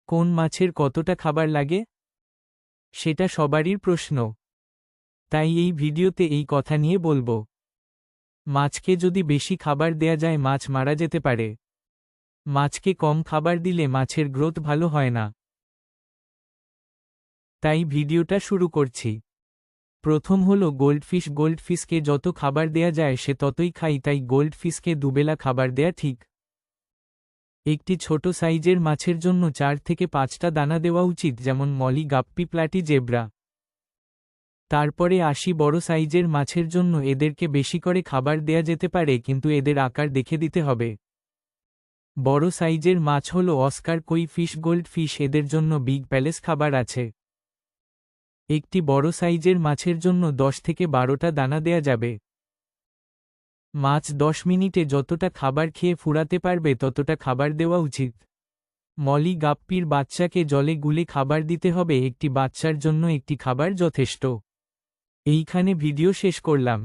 কোন মাছের কতটা খাবার লাগে সেটা সবারই প্রশ্ন, তাই এই ভিডিওতে এই কথা নিয়ে বলবো। মাছকে যদি বেশি খাবার দেয়া যায় মাছ মারা যেতে পারে। মাছকে কম খাবার দিলে মাছের গ্রোথ ভালো হয় না। তাই ভিডিওটা শুরু করছি। প্রথম হলো গোল্ডফিশ। গোল্ডফিশকে যত খাবার দেয়া যায় সে ততই খায়, তাই গোল্ডফিশকে দুবেলা খাবার দেয়া ঠিক। একটি ছোট সাইজের মাছের জন্য 4 থেকে 5টা দানা দেওয়া উচিত, যেমন মলি, গাপ্পি, প্ল্যাটি, জেব্রা। তারপরে আসি বড় সাইজের মাছের জন্য। এদেরকে বেশি করে খাবার দেয়া যেতে পারে, কিন্তু এদের আকার দেখে দিতে হবে। বড় সাইজের মাছ হলো অস্কার, কই ফিশ, গোল্ড ফিশ। এদের জন্য বিগ প্যালেস খাবার আছে। একটি বড় সাইজের মাছের জন্য 10 থেকে 12টা দানা দেয়া যাবে। মাছ 10 মিনিটে যতটা খাবার খেয়ে ফুরাতে পারবে ততটা খাবার দেওয়া উচিত। মলি, গাপ্পির বাচ্চাকে জলে গুলে খাবার দিতে হবে। একটি বাচ্চার জন্য একটি খাবার যথেষ্ট। এইখানে ভিডিও শেষ করলাম।